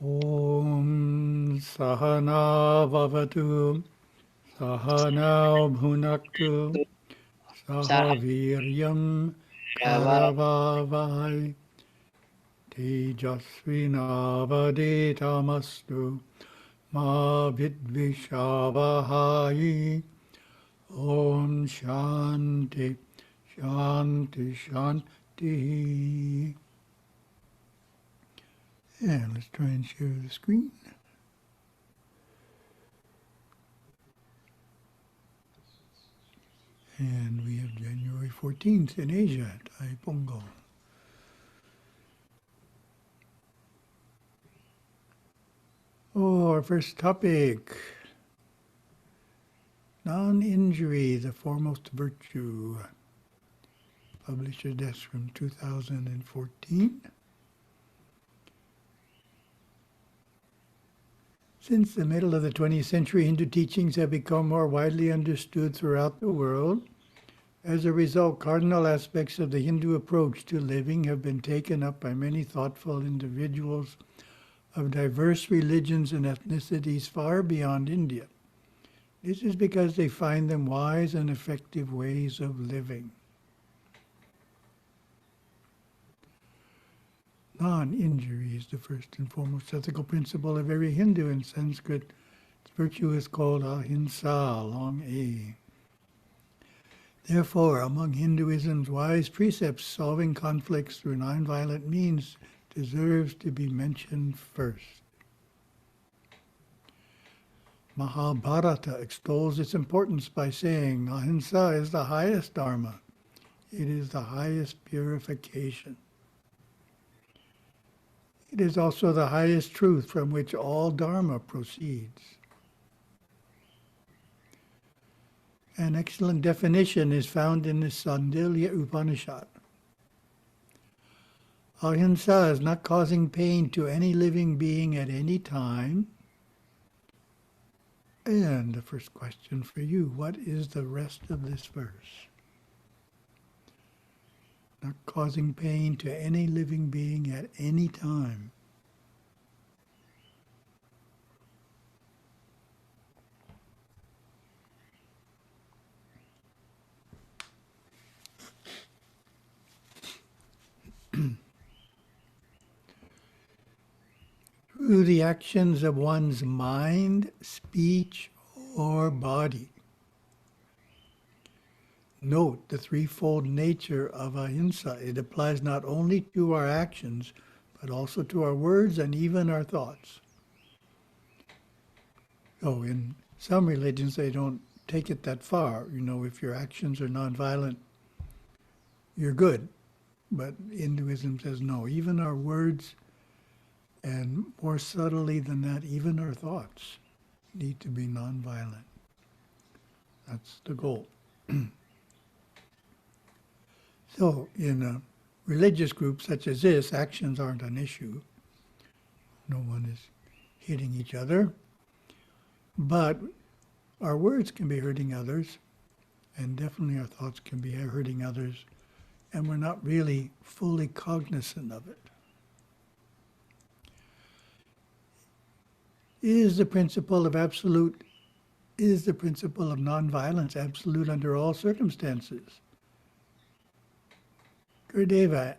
Om Sahana Vavatu Sahana Bhunaktu Sahaviryam Karavavai Tejasvinavaditamastu Ma Vidvishavahai. Om Shanti Shanti Shanti. And let's try and share the screen. And we have January 14th in Asia, Thai Pongal. Oh, our first topic. Non-injury, the foremost virtue. Publisher's desk from 2014. Since the middle of the 20th century, Hindu teachings have become more widely understood throughout the world. As a result, cardinal aspects of the Hindu approach to living have been taken up by many thoughtful individuals of diverse religions and ethnicities far beyond India. This is because they find them wise and effective ways of living. Non-injury is the first and foremost ethical principle of every Hindu. In Sanskrit, its virtue is called ahimsa, long A. Therefore, among Hinduism's wise precepts, solving conflicts through nonviolent means deserves to be mentioned first. Mahabharata extols its importance by saying, ahimsa is the highest dharma. It is the highest purification. It is also the highest truth from which all dharma proceeds. An excellent definition is found in the Sandilya Upanishad. Ahimsa is not causing pain to any living being at any time. And the first question for you, what is the rest of this verse? Not causing pain to any living being at any time. Through the actions of one's mind, speech, or body. Note the threefold nature of ahimsa. It applies not only to our actions, but also to our words and even our thoughts. So in some religions, they don't take it that far. You know, if your actions are nonviolent, you're good. But Hinduism says no, even our words, and more subtly than that, even our thoughts need to be nonviolent. That's the goal. So in a religious group such as this, actions aren't an issue. No one is hitting each other. But our words can be hurting others, and definitely our thoughts can be hurting others, and we're not really fully cognizant of it. Is the principle of nonviolence absolute under all circumstances? Gurudeva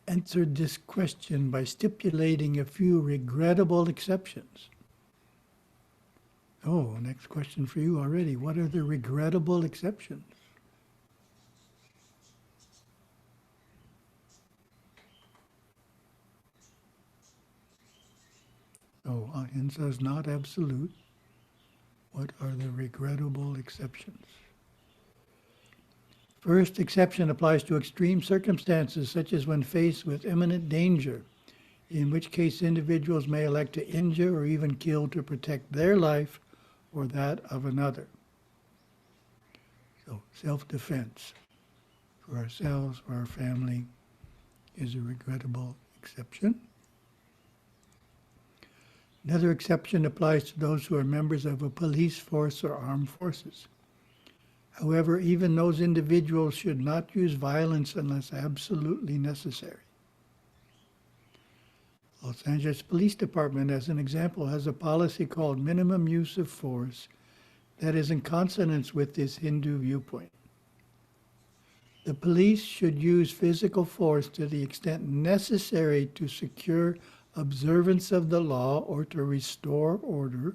answered this question by stipulating a few regrettable exceptions. Oh, next question for you already. What are the regrettable exceptions? Oh, ahimsa is not absolute. What are the regrettable exceptions? First exception applies to extreme circumstances, such as when faced with imminent danger, in which case individuals may elect to injure or even kill to protect their life or that of another. So self-defense for ourselves, for our family, is a regrettable exception. Another exception applies to those who are members of a police force or armed forces. However, even those individuals should not use violence unless absolutely necessary. Los Angeles Police Department, as an example, has a policy called minimum use of force that is in consonance with this Hindu viewpoint. The police should use physical force to the extent necessary to secure observance of the law or to restore order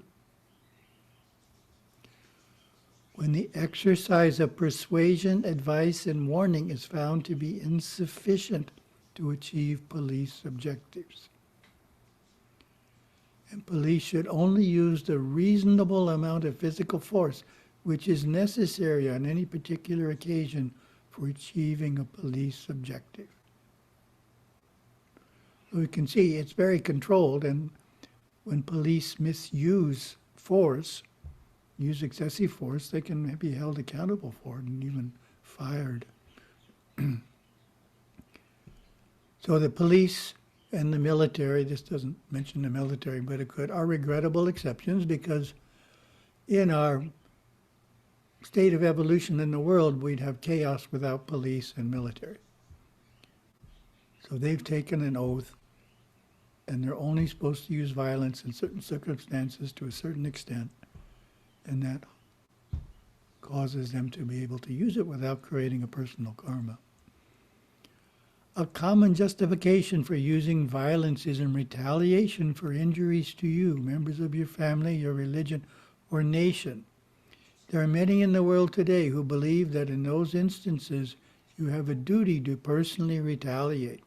when the exercise of persuasion, advice, and warning is found to be insufficient to achieve police objectives. And police should only use the reasonable amount of physical force which is necessary on any particular occasion for achieving a police objective. So we can see it's very controlled, and when police misuse force, use excessive force, they can be held accountable for it and even fired. So the police and the military, this doesn't mention the military, but it could, are regrettable exceptions because in our state of evolution in the world, we'd have chaos without police and military. So they've taken an oath, and they're only supposed to use violence in certain circumstances to a certain extent, and that causes them to be able to use it without creating a personal karma. A common justification for using violence is in retaliation for injuries to you, members of your family, your religion, or nation. There are many in the world today who believe that in those instances you have a duty to personally retaliate.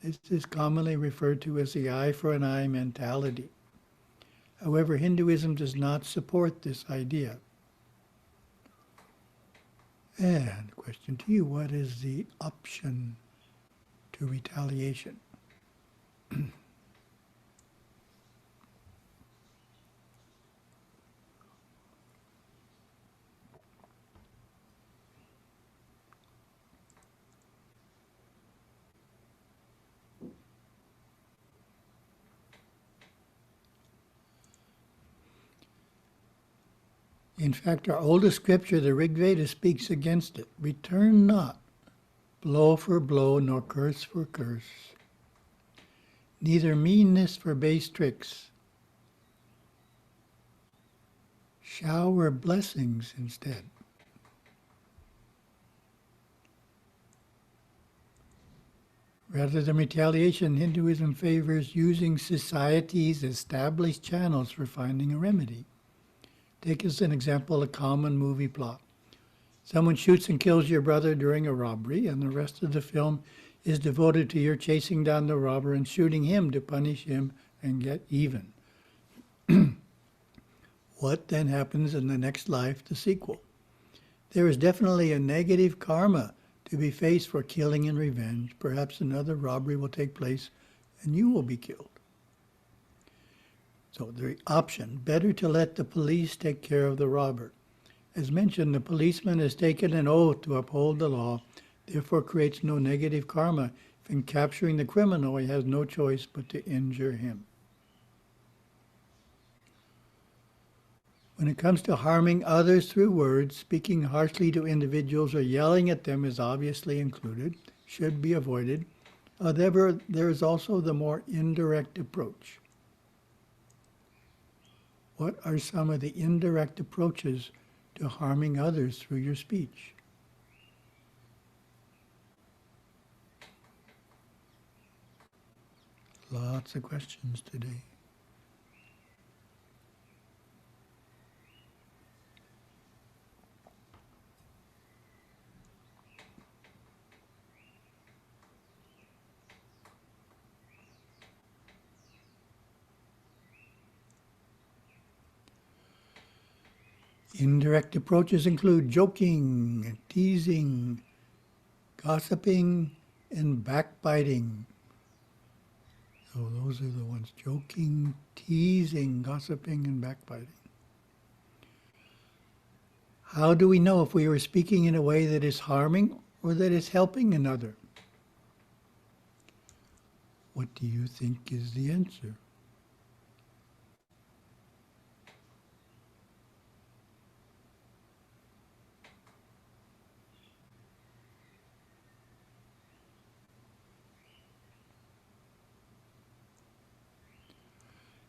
This is commonly referred to as the eye for an eye mentality. However, Hinduism does not support this idea. And question to you, what is the option to retaliation? In fact, our oldest scripture, the Rig Veda, speaks against it. Return not blow for blow, nor curse for curse, neither meanness for base tricks. Shower blessings instead. Rather than retaliation, Hinduism favors using society's established channels for finding a remedy. Take as an example a common movie plot. Someone shoots and kills your brother during a robbery, and the rest of the film is devoted to your chasing down the robber and shooting him to punish him and get even. What then happens in the next life, the sequel? There is definitely a negative karma to be faced for killing in revenge. Perhaps another robbery will take place and you will be killed. So the option, better to let the police take care of the robber. As mentioned, the policeman has taken an oath to uphold the law, therefore creates no negative karma. If in capturing the criminal, he has no choice but to injure him. When it comes to harming others through words, speaking harshly to individuals or yelling at them is obviously included, should be avoided. However, there is also the more indirect approach. What are some of the indirect approaches to harming others through your speech? Lots of questions today. Indirect approaches include joking, teasing, gossiping, and backbiting. So those are the ones: joking, teasing, gossiping, and backbiting. How do we know if we are speaking in a way that is harming or that is helping another? What do you think is the answer?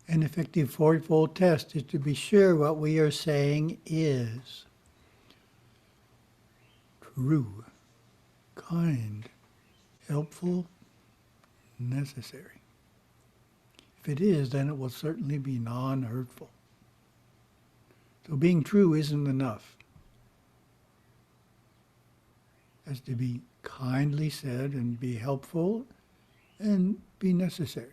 An effective fourfold test is to be sure what we are saying is true, kind, helpful, necessary. If it is, then it will certainly be non-hurtful. So being true isn't enough. It has to be kindly said and be helpful and be necessary.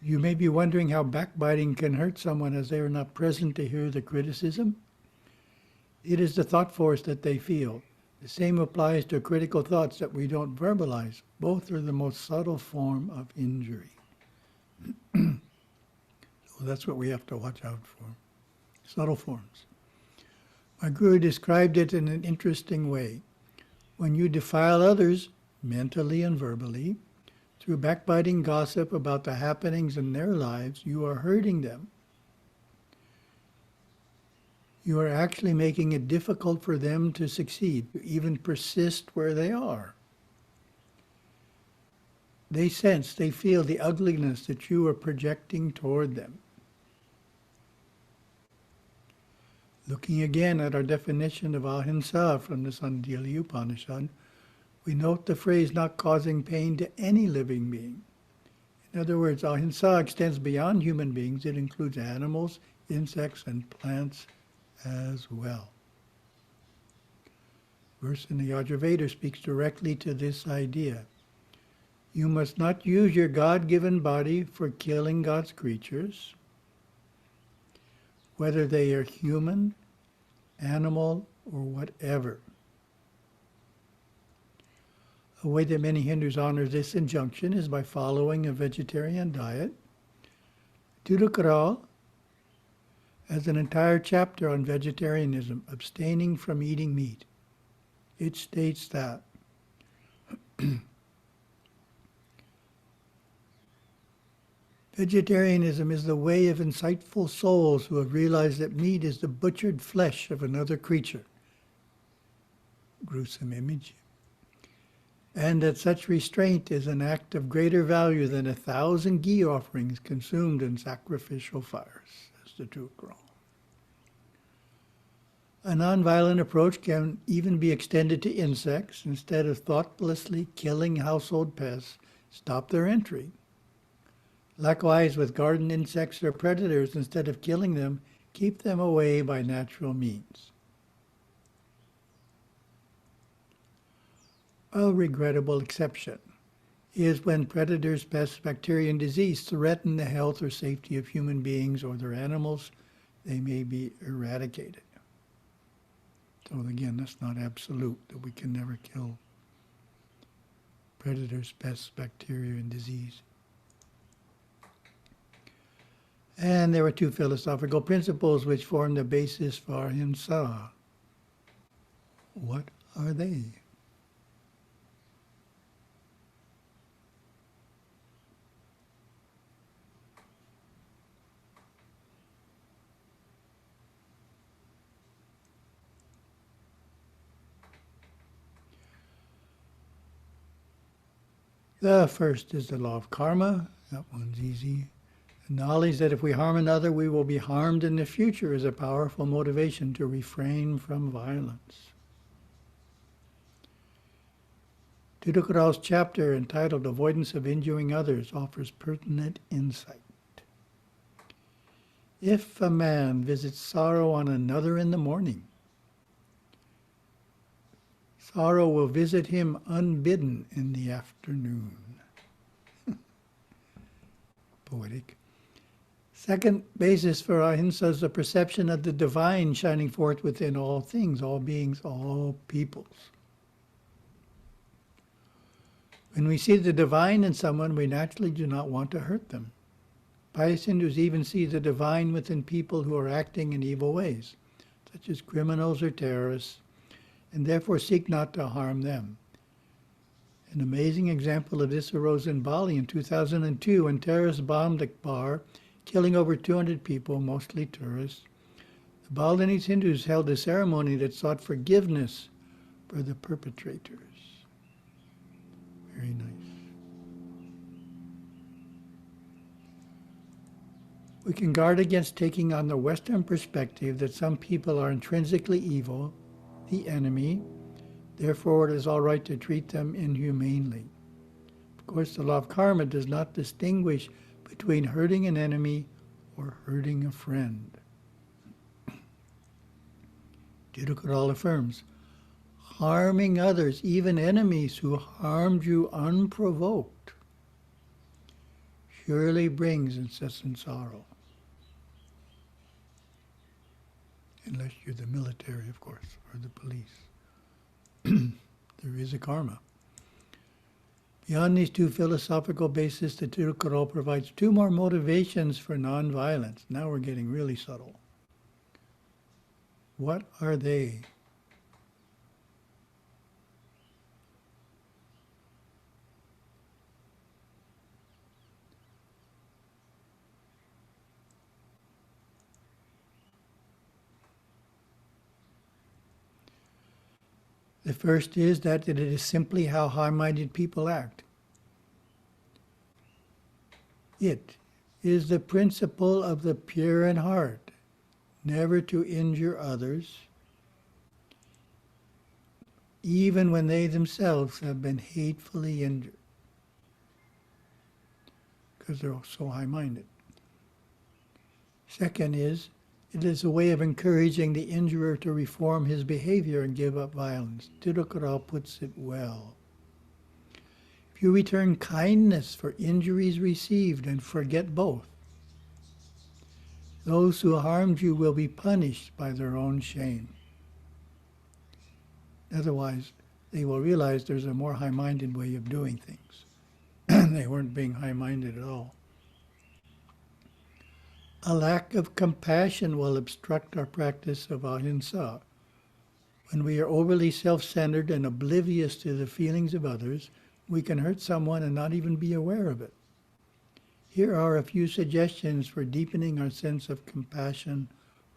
You may be wondering how backbiting can hurt someone as they are not present to hear the criticism. It is the thought force that they feel. The same applies to critical thoughts that we don't verbalize. Both are the most subtle form of injury. So that's what we have to watch out for. Subtle forms. My Guru described it in an interesting way. When you defile others, mentally and verbally, through backbiting gossip about the happenings in their lives, you are hurting them. You are actually making it difficult for them to succeed, to even persist where they are. They sense, they feel the ugliness that you are projecting toward them. Looking again at our definition of ahimsa from the Sandhya Upanishad, we note the phrase not causing pain to any living being. In other words, ahimsa extends beyond human beings. It includes animals, insects, and plants as well. Verse in the Yajurveda speaks directly to this idea. You must not use your God-given body for killing God's creatures, whether they are human, animal, or whatever. A way that many Hindus honor this injunction is by following a vegetarian diet. Tirukkural has an entire chapter on vegetarianism, abstaining from eating meat. It states that vegetarianism is the way of insightful souls who have realized that meat is the butchered flesh of another creature. Gruesome image. And that such restraint is an act of greater value than 1,000 ghee offerings consumed in sacrificial fires. That's the Tirukkural. A nonviolent approach can even be extended to insects. Instead of thoughtlessly killing household pests, stop their entry. Likewise, with garden insects or predators, instead of killing them, keep them away by natural means. A regrettable exception is when predators, pests, bacteria, and disease threaten the health or safety of human beings or their animals. They may be eradicated. So again, that's not absolute, that we can never kill predators, pests, bacteria, and disease. And there are two philosophical principles which form the basis for ahimsa. What are they? The first is the law of karma. That one's easy. The knowledge that if we harm another, we will be harmed in the future is a powerful motivation to refrain from violence. Tirukkural's chapter entitled Avoidance of Injuring Others offers pertinent insight. If a man visits sorrow on another in the morning, sorrow will visit him unbidden in the afternoon. Poetic. Second basis for ahimsa is the perception of the divine shining forth within all things, all beings, all peoples. When we see the divine in someone, we naturally do not want to hurt them. Pious Hindus even see the divine within people who are acting in evil ways, such as criminals or terrorists, and therefore seek not to harm them. An amazing example of this arose in Bali in 2002 when terrorists bombed a bar, killing over 200 people, mostly tourists. The Balinese Hindus held a ceremony that sought forgiveness for the perpetrators. Very nice. We can guard against taking on the Western perspective that some people are intrinsically evil, the enemy, therefore it is all right to treat them inhumanely. Of course, the law of karma does not distinguish between hurting an enemy or hurting a friend. Jiddu affirms, harming others, even enemies who harmed you unprovoked, surely brings incessant sorrow. Unless you're the military, of course, or the police. There is a karma. Beyond these two philosophical bases, the Tirukkural provides two more motivations for nonviolence. Now we're getting really subtle. What are they? The first is that it is simply how high-minded people act. It is the principle of the pure in heart, never to injure others, even when they themselves have been hatefully injured, because they're so high-minded. Second is, it is a way of encouraging the injurer to reform his behavior and give up violence. Tirukkural puts it well. If you return kindness for injuries received and forget both, those who harmed you will be punished by their own shame. Otherwise, they will realize there's a more high-minded way of doing things. They weren't being high-minded at all. A lack of compassion will obstruct our practice of ahimsa. When we are overly self-centered and oblivious to the feelings of others, we can hurt someone and not even be aware of it. Here are a few suggestions for deepening our sense of compassion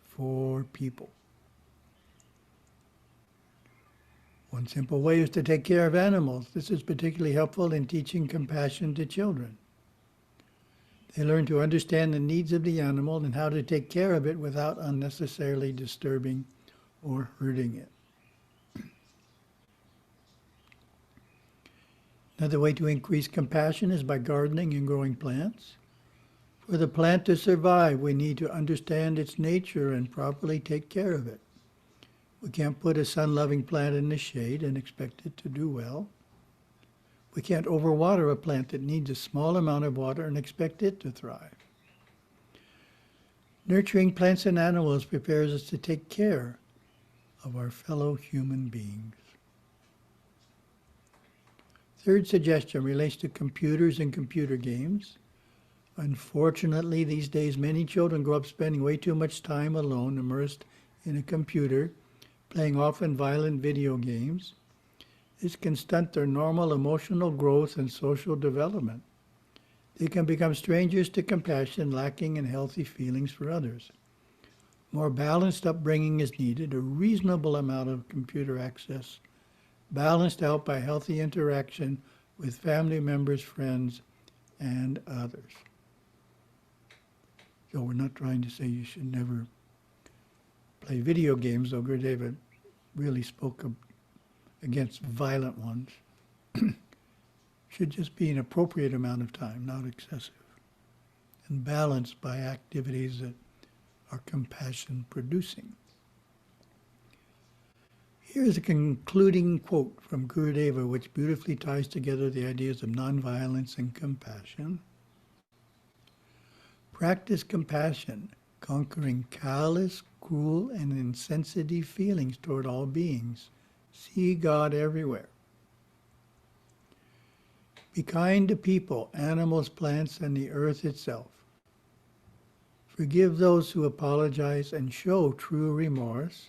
for people. One simple way is to take care of animals. This is particularly helpful in teaching compassion to children. They learn to understand the needs of the animal and how to take care of it without unnecessarily disturbing or hurting it. Another way to increase compassion is by gardening and growing plants. For the plant to survive, we need to understand its nature and properly take care of it. We can't put a sun-loving plant in the shade and expect it to do well. We can't overwater a plant that needs a small amount of water and expect it to thrive. Nurturing plants and animals prepares us to take care of our fellow human beings. Third suggestion relates to computers and computer games. Unfortunately, these days, many children grow up spending way too much time alone, immersed in a computer, playing often violent video games. This can stunt their normal emotional growth and social development. They can become strangers to compassion, lacking in healthy feelings for others. More balanced upbringing is needed, a reasonable amount of computer access, balanced out by healthy interaction with family members, friends, and others. So we're not trying to say you should never play video games, though Gurudeva really spoke against violent ones. Should just be an appropriate amount of time, not excessive, and balanced by activities that are compassion producing. Here's a concluding quote from Gurudeva, which beautifully ties together the ideas of nonviolence and compassion. Practice compassion, conquering callous, cruel, and insensitive feelings toward all beings. See God everywhere. Be kind to people, animals, plants, and the earth itself. Forgive those who apologize and show true remorse.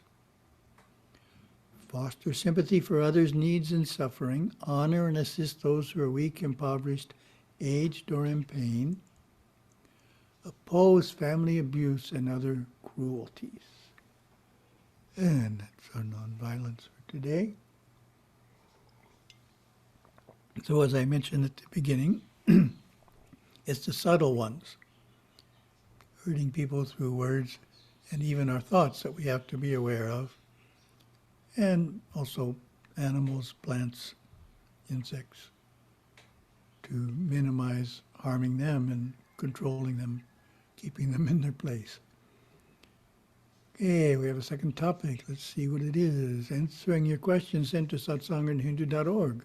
Foster sympathy for others' needs and suffering. Honor and assist those who are weak, impoverished, aged, or in pain. Oppose family abuse and other cruelties. And that's our nonviolence for today. So as I mentioned at the beginning, it's the subtle ones. hurting people through words and even our thoughts that we have to be aware of, and also animals, plants, insects, to minimize harming them and controlling them, keeping them in their place. Okay, we have a second topic. Let's see what it is. Answering your questions sent to satsang@hindu.org.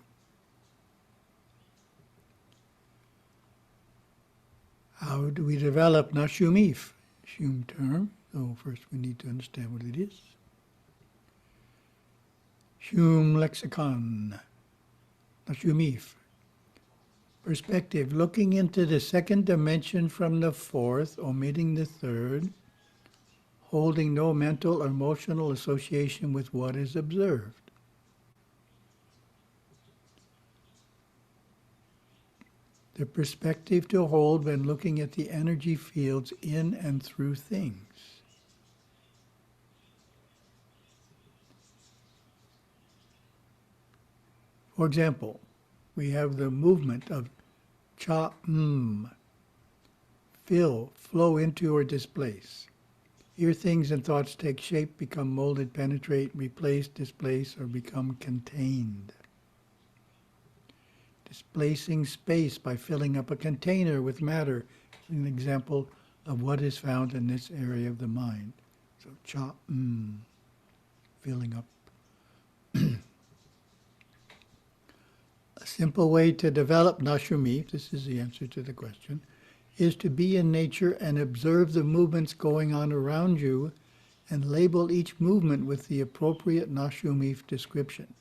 How do we develop Nashumif? Shum term. So first we need to understand what it is. Shum lexicon. Nashumif. Perspective, looking into the second dimension from the fourth, omitting the third, holding no mental or emotional association with what is observed. The perspective to hold when looking at the energy fields in and through things. For example, we have the movement of fill, flow into or displace. Here things and thoughts take shape, become molded, penetrate, replace, displace, or become contained. Displacing space by filling up a container with matter is an example of what is found in this area of the mind. So filling up. A simple way to develop Nashumif, this is the answer to the question, is to be in nature and observe the movements going on around you and label each movement with the appropriate Nashumif description.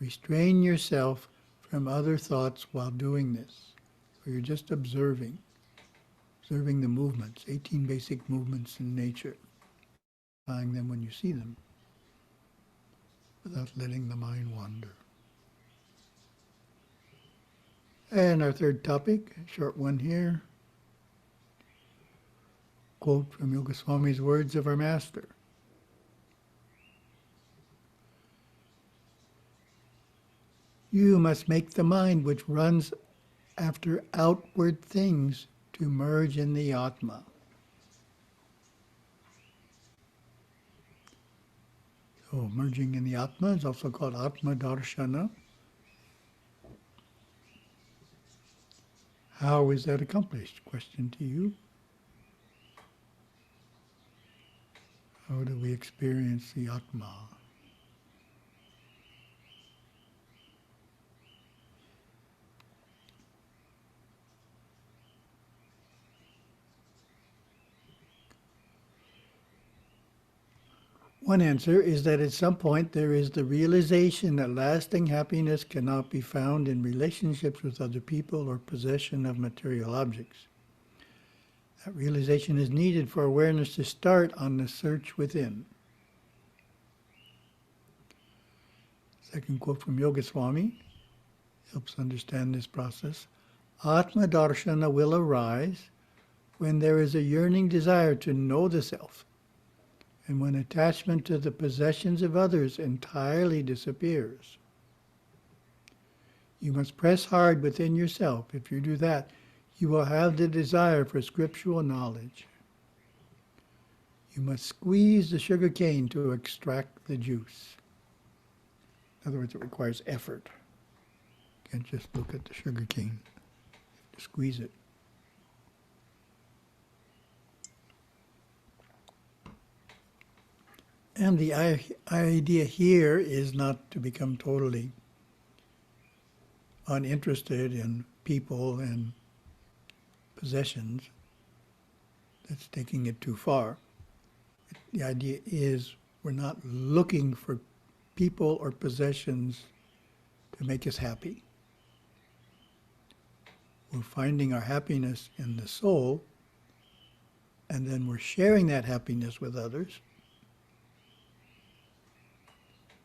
Restrain yourself from other thoughts while doing this. So you're just observing the movements, 18 basic movements in nature, applying them when you see them, without letting the mind wander. And our third topic, a short one here, quote from Yogaswami's words of our master. You must make the mind which runs after outward things to merge in the Atma. So merging in the Atma is also called Atma darshana. How is that accomplished? Question to you. How do we experience the Atma? One answer is that at some point there is the realization that lasting happiness cannot be found in relationships with other people or possession of material objects. That realization is needed for awareness to start on the search within. Second quote from Yogaswami helps understand this process. Atma darshana will arise when there is a yearning desire to know the self, and when attachment to the possessions of others entirely disappears. You must press hard within yourself. If you do that, you will have the desire for scriptural knowledge. You must squeeze the sugar cane to extract the juice. In other words, it requires effort. You can't just look at the sugar cane. You have to squeeze it. And the idea here is not to become totally uninterested in people and possessions. That's taking it too far. The idea is we're not looking for people or possessions to make us happy. We're finding our happiness in the soul, and then we're sharing that happiness with others.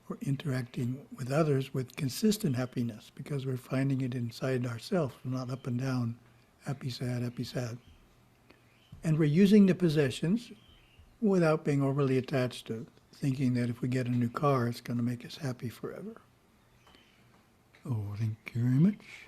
We're interacting with others with consistent happiness because we're finding it inside ourselves. We're not up and down, happy, sad, happy, sad. And we're using the possessions without being overly attached to thinking that if we get a new car, it's going to make us happy forever. Oh, thank you very much.